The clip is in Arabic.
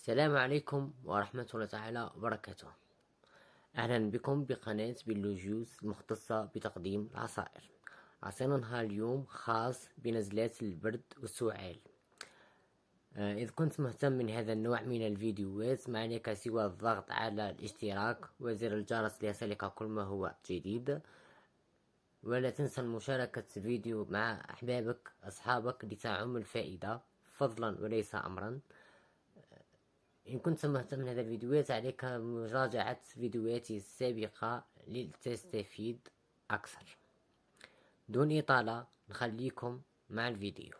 السلام عليكم ورحمة الله تعالى وبركاته. أهلا بكم بقناة بيلوجيوس المختصة بتقديم العصائر. عصيرنا نهار اليوم خاص بنزلات البرد والسعال. إذا كنت مهتم من هذا النوع من الفيديوهات ما عليك سوى الضغط على الاشتراك وزر الجرس ليصلك كل ما هو جديد، ولا تنسى مشاركة الفيديو مع أحبابك أصحابك لتعم الفائدة فضلا وليس أمرا. إن كنت مهتم من هذا الفيديوهات عليك مراجعة فيديوهاتي السابقة لتستفيد أكثر. دون إطالة نخليكم مع الفيديو.